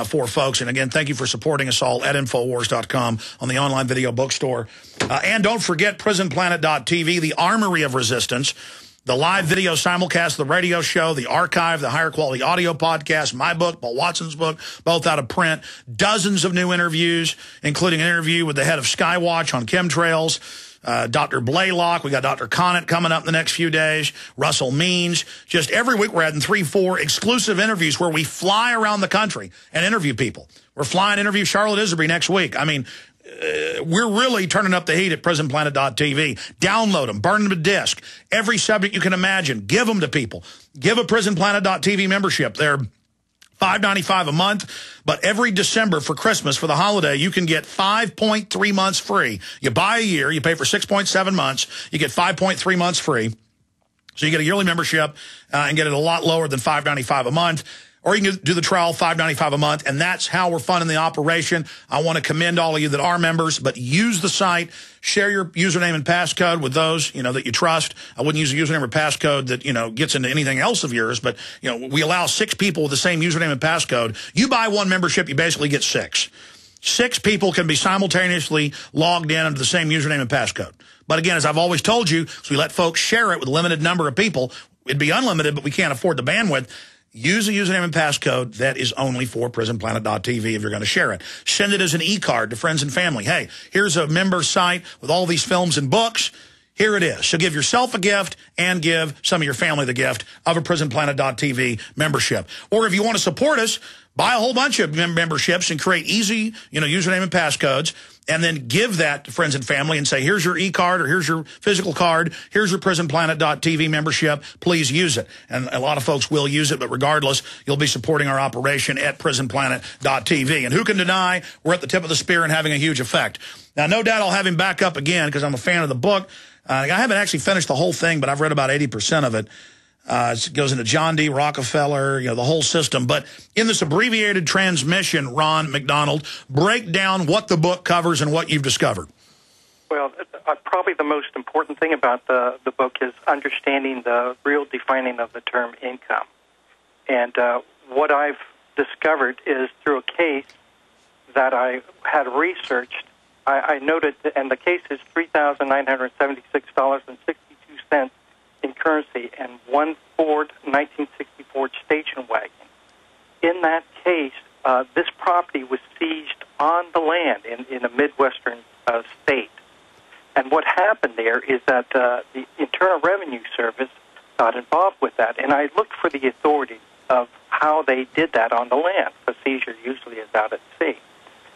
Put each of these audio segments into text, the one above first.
for folks. And again, thank you for supporting us all at Infowars.com on the online video bookstore. And don't forget PrisonPlanet.tv, the armory of resistance. The live video simulcast, the radio show, the archive, the higher quality audio podcast, my book, Paul Watson's book, both out of print. Dozens of new interviews, including an interview with the head of Skywatch on chemtrails, Dr. Blaylock. We got Dr. Conant coming up in the next few days, Russell Means. Just every week we're adding 3-4 exclusive interviews where we fly around the country and interview people. We're flying to interview Charlotte Iserby next week. I mean, we're really turning up the heat at PrisonPlanet.tv. Download them, burn them to disk. Every subject you can imagine, give them to people. Give a PrisonPlanet.tv membership. They're $5.95 a month, but every December for Christmas, for the holiday, you can get 5.3 months free. You buy a year, you pay for 6.7 months, you get 5.3 months free. So you get a yearly membership and get it a lot lower than $5.95 a month. Or you can do the trial, $5.95 a month, and that's how we're funding the operation. I want to commend all of you that are members, but use the site, share your username and passcode with those, that you trust. I wouldn't use a username or passcode that, gets into anything else of yours, but, we allow 6 people with the same username and passcode. You buy one membership, you basically get 6. 6 people can be simultaneously logged in under the same username and passcode. But again, as I've always told you, so we let folks share it with a limited number of people. It'd be unlimited, but we can't afford the bandwidth. Use a username and passcode that is only for PrisonPlanet.tv if you're going to share it. Send it as an e-card to friends and family. Hey, here's a member site with all these films and books. Here it is. So give yourself a gift and give some of your family the gift of a PrisonPlanet.tv membership. Or if you want to support us, buy a whole bunch of memberships and create easy, username and passcodes, and then give that to friends and family and say, here's your e-card or here's your physical card, here's your PrisonPlanet.tv membership, please use it. And a lot of folks will use it, but regardless, you'll be supporting our operation at PrisonPlanet.tv. And who can deny we're at the tip of the spear and having a huge effect? Now, no doubt I'll have him back up again because I'm a fan of the book. I haven't actually finished the whole thing, but I've read about 80% of it. It goes into John D. Rockefeller, the whole system. But in this abbreviated transmission, Ron MacDonald, break down what the book covers and what you've discovered. Well, probably the most important thing about the book is understanding the real defining of the term income. And what I've discovered is through a case that I had researched, I noted, and the case is $3,976.62 in currency and one Ford 1964 station wagon. In that case, this property was seized on the land in a Midwestern state. And what happened there is that the Internal Revenue Service got involved with that. And I looked for the authority of how they did that on the land. The seizure usually is out at sea.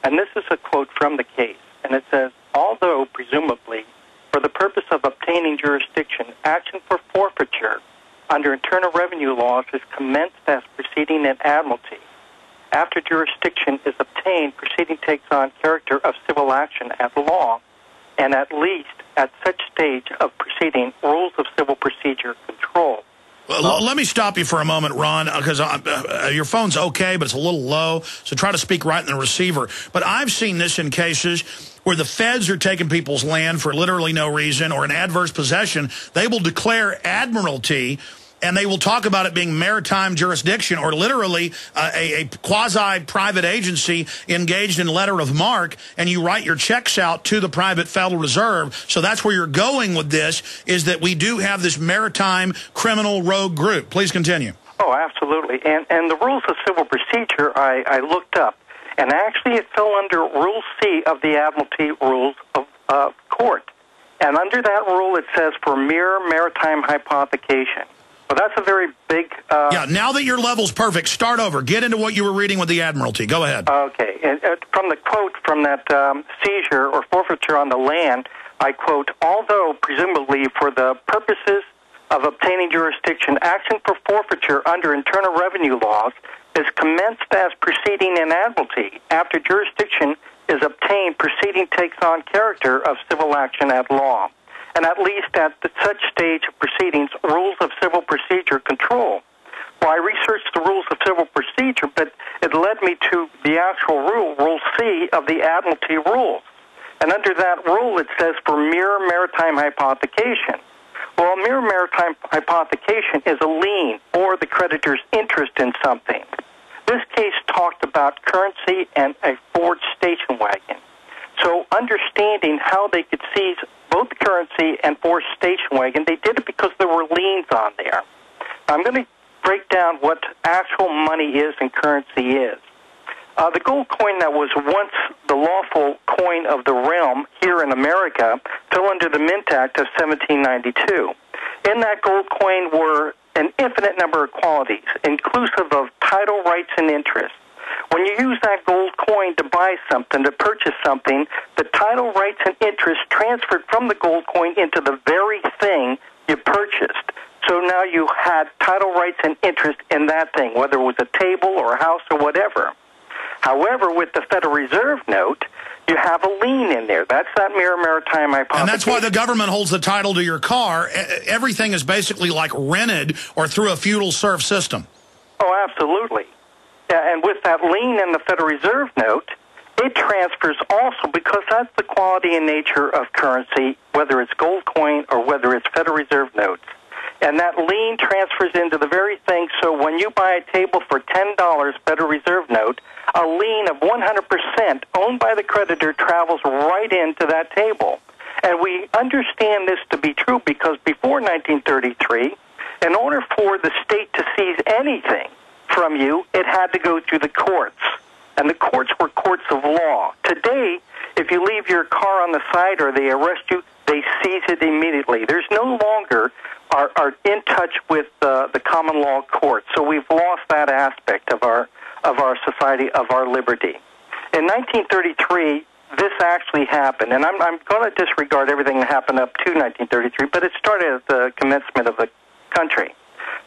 And this is a quote from the case. And it says, although presumably for the purpose of obtaining jurisdiction, action for forfeiture under Internal Revenue laws is commenced as proceeding in admiralty. After jurisdiction is obtained, proceeding takes on character of civil action at law, and at least at such stage of proceeding, rules of civil procedure control. Well, let me stop you for a moment, Ron, because your phone's okay, but it's a little low, so try to speak right in the receiver. But I've seen this in cases where the feds are taking people's land for literally no reason or an adverse possession. They will declare admiralty, and they will talk about it being maritime jurisdiction or literally a quasi-private agency engaged in letter of marque, and you write your checks out to the private Federal Reserve. So that's where you're going with this, is that we do have this maritime criminal rogue group. Please continue. Oh, absolutely. And the rules of civil procedure I looked up, and actually it fell under Rule C of the Admiralty Rules of Court. And under that rule it says for mere maritime hypothecation. Well, that's a very big... yeah, now that your level's perfect, start over. Get into what you were reading with the Admiralty. Go ahead. Okay. And, from the quote from that seizure or forfeiture on the land, I quote, although presumably for the purposes of obtaining jurisdiction, action for forfeiture under Internal Revenue laws is commenced as proceeding in admiralty. After jurisdiction is obtained, proceeding takes on character of civil action at law. And at least at such stage of proceedings, rules of civil procedure control. Well, I researched the rules of civil procedure, but it led me to the actual rule, Rule C of the Admiralty Rules. And under that rule, it says for mere maritime hypothecation. Well, a mere maritime hypothecation is a lien or the creditor's interest in something. This case talked about currency and a Ford station wagon. So understanding how they could seize both currency and Ford station wagon, they did it because there were liens on there. I'm going to break down what actual money is and currency is. The gold coin that was once the lawful coin of the realm here in America fell under the Mint Act of 1792. In that gold coin were an infinite number of qualities, inclusive of title, rights, and interest. When you use that gold coin to buy something, to purchase something, the title, rights, and interest transferred from the gold coin into the very thing you purchased. So now you had title, rights, and interest in that thing, whether it was a table or a house or whatever. However, with the Federal Reserve note, you have a lien in there. That's that mere maritime hypothecation. And that's why the government holds the title to your car. Everything is basically like rented or through a feudal serf system. Oh, absolutely. And with that lien in the Federal Reserve note, it transfers also because that's the quality and nature of currency, whether it's gold coin or whether it's Federal Reserve notes. And that lien transfers into the very thing. So when you buy a table for $10 Federal Reserve note, a lien of 100% owned by the creditor travels right into that table. And we understand this to be true because before 1933, in order for the state to seize anything from you, it had to go through the courts. And the courts were courts of law. Today, if you leave your car on the side or they arrest you, they seize it immediately. There's no longer are in touch with the common law courts. So we've lost that aspect of our society, of our liberty. In 1933, this actually happened, and I'm going to disregard everything that happened up to 1933, but it started at the commencement of the country.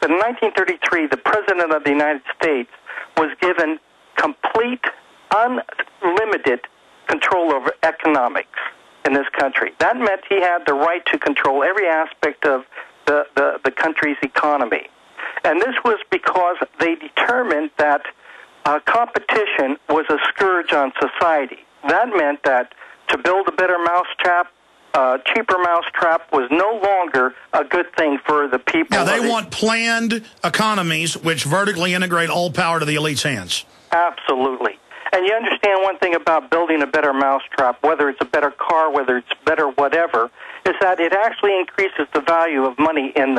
But in 1933, the President of the United States was given complete, unlimited control over economics in this country. That meant he had the right to control every aspect of the country's economy. And this was because they determined that competition was a scourge on society. That meant that to build a better mousetrap, cheaper mousetrap was no longer a good thing for the people. Now, they want planned economies which vertically integrate all power to the elite's hands. Absolutely. And you understand one thing about building a better mousetrap, whether it's a better car, whether it's better whatever, is that it actually increases the value of money in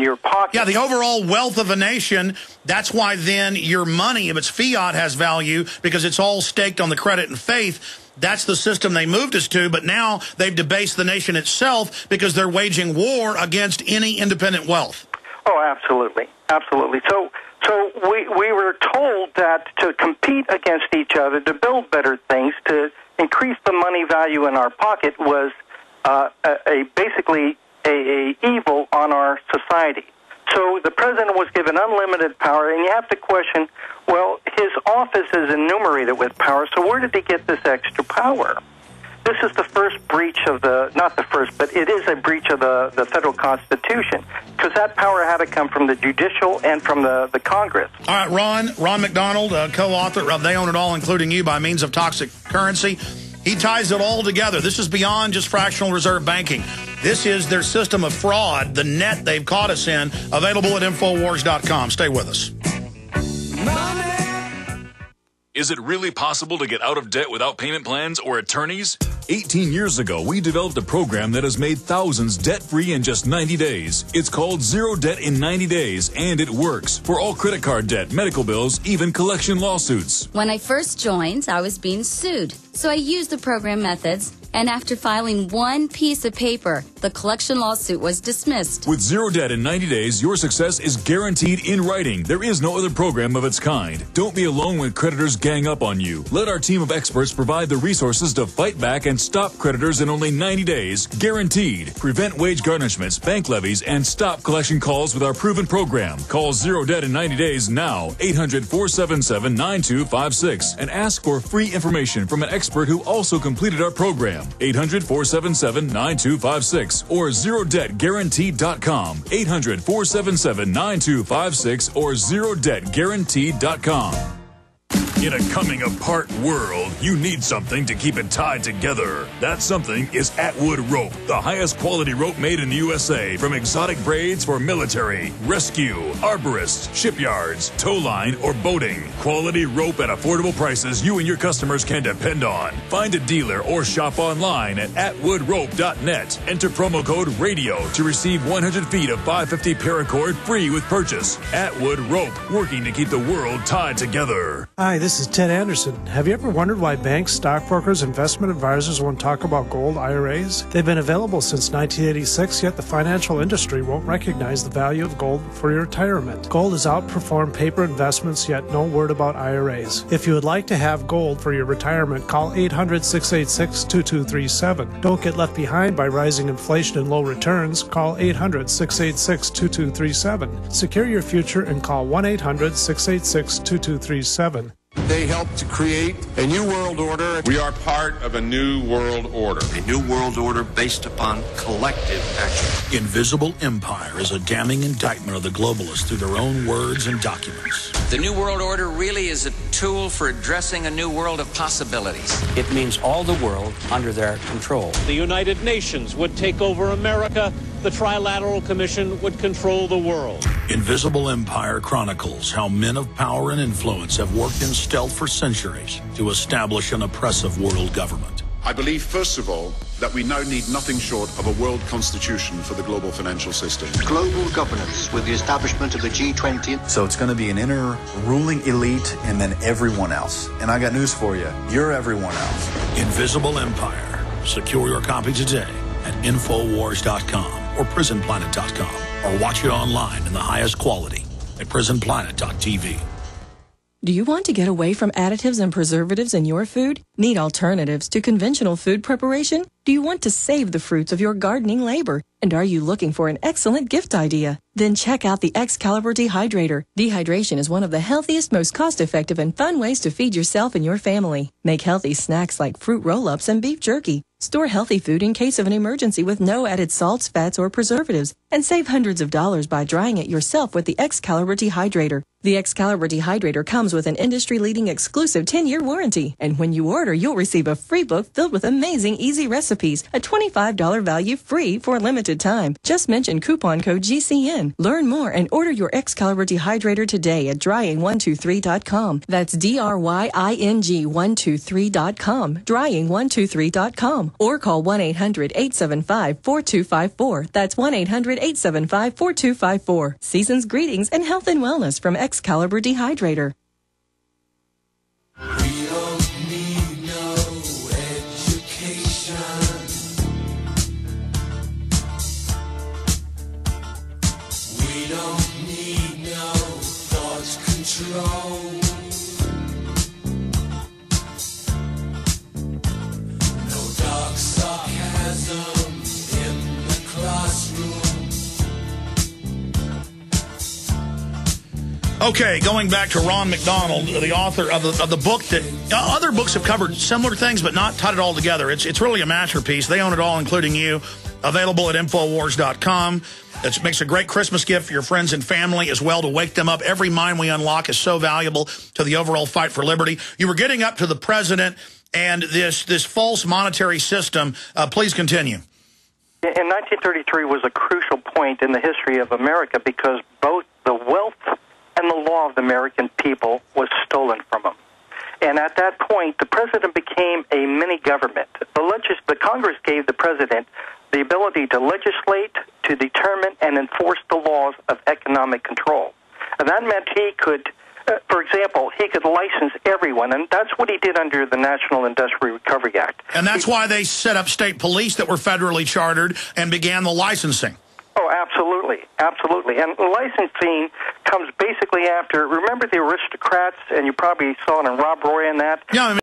your pocket. Yeah, the overall wealth of a nation, that's why then your money, if it's fiat, has value because it's all staked on the credit and faith. That's the system they moved us to, but now they've debased the nation itself because they're waging war against any independent wealth. Oh, absolutely. Absolutely. So we were told that to compete against each other, to build better things, to increase the money value in our pocket was basically a evil on our society. So the president was given unlimited power, and you have to question, well, his office is enumerated with power, so where did he get this extra power? This is the first breach of not the first, but it is a breach of the federal Constitution, because that power had to come from the judicial and from the Congress. All right, Ron MacDonald, co-author of They Own It All, Including You, by Means of Toxic Currency. He ties it all together. This is beyond just fractional reserve banking. This is their system of fraud, the net they've caught us in, available at Infowars.com. Stay with us. Is it really possible to get out of debt without payment plans or attorneys? 18 years ago, we developed a program that has made thousands debt-free in just 90 days. It's called Zero Debt in 90 Days, and it works for all credit card debt, medical bills, even collection lawsuits. When I first joined, I was being sued. So I used the program methods, and after filing one piece of paper, the collection lawsuit was dismissed. With Zero Debt in 90 days, your success is guaranteed in writing. There is no other program of its kind. Don't be alone when creditors gang up on you. Let our team of experts provide the resources to fight back and stop creditors in only 90 days, guaranteed. Prevent wage garnishments, bank levies, and stop collection calls with our proven program. Call Zero Debt in 90 days now, 800-477-9256, and ask for free information from an expert who also completed our program. 800-477-9256 or ZeroDebtGuaranteed.com. 800-477-9256 or ZeroDebtGuaranteed.com. In a coming apart world, you need something to keep it tied together. That something is Atwood Rope, the highest quality rope made in the USA, from exotic braids for military, rescue, arborists, shipyards, tow line, or boating. Quality rope at affordable prices you and your customers can depend on. Find a dealer or shop online at atwoodrope.net. Enter promo code RADIO to receive 100 feet of 550 paracord free with purchase. Atwood Rope, working to keep the world tied together. Hi, this is Ted Anderson. Have you ever wondered why banks, stockbrokers, investment advisors won't talk about gold IRAs? They've been available since 1986, yet the financial industry won't recognize the value of gold for your retirement. Gold has outperformed paper investments, yet no word about IRAs. If you would like to have gold for your retirement, call 800-686-2237. Don't get left behind by rising inflation and low returns. Call 800-686-2237. Secure your future and call 1-800-686-2237. They helped to create a new world order. We are part of a new world order. A new world order based upon collective action. Invisible Empire is a damning indictment of the globalists through their own words and documents. The new world order really is a tool for addressing a new world of possibilities. It means all the world under their control. The United Nations would take over America. The Trilateral Commission would control the world. Invisible Empire chronicles how men of power and influence have worked in stealth for centuries to establish an oppressive world government. I believe, first of all, that we now need nothing short of a world constitution for the global financial system. Global governance with the establishment of the G20. So it's going to be an inner ruling elite and then everyone else. And I got news for you. You're everyone else. Invisible Empire. Secure your copy today at Infowars.com or PrisonPlanet.com, or watch it online in the highest quality at PrisonPlanet.tv. Do you want to get away from additives and preservatives in your food? Need alternatives to conventional food preparation? Do you want to save the fruits of your gardening labor? And are you looking for an excellent gift idea? Then check out the Excalibur Dehydrator. Dehydration is one of the healthiest, most cost-effective, and fun ways to feed yourself and your family. Make healthy snacks like fruit roll-ups and beef jerky. Store healthy food in case of an emergency with no added salts, fats, or preservatives. And save hundreds of dollars by drying it yourself with the Excalibur Dehydrator. The Excalibur Dehydrator comes with an industry-leading exclusive 10-year warranty. And when you order, you'll receive a free book filled with amazing easy recipes, a $25 value free for a limited time. Just mention coupon code GCN. Learn more and order your Excalibur Dehydrator today at drying123.com. That's DRYING123.com. Drying123.com. Or call 1-800-875-4254. That's 1-800-875-4254. Season's greetings and health and wellness from Excalibur Dehydrator. We don't need no education. We don't need no thought control. No dark sarcasm in the classroom. Okay, going back to Ron MacDonald, the author of the book that other books have covered similar things but not tied it all together. It's really a masterpiece. They own it all, including you. Available at Infowars.com. It makes a great Christmas gift for your friends and family as well, to wake them up. Every mind we unlock is so valuable to the overall fight for liberty. You were getting up to the president and this false monetary system. Please continue. In 1933 was a crucial point in the history of America because both the wealth and the law of the American people was stolen from them. And at that point, the president became a mini-government. The Congress gave the president the ability to legislate, to determine, and enforce the laws of economic control. And that meant he could, for example, he could license everyone, and that's what he did under the National Industrial Recovery Act. And that's why they set up state police that were federally chartered and began the licensing. Oh, absolutely, absolutely. And licensing comes basically after, remember the aristocrats, and you probably saw it in Rob Roy and that? Yeah, I mean,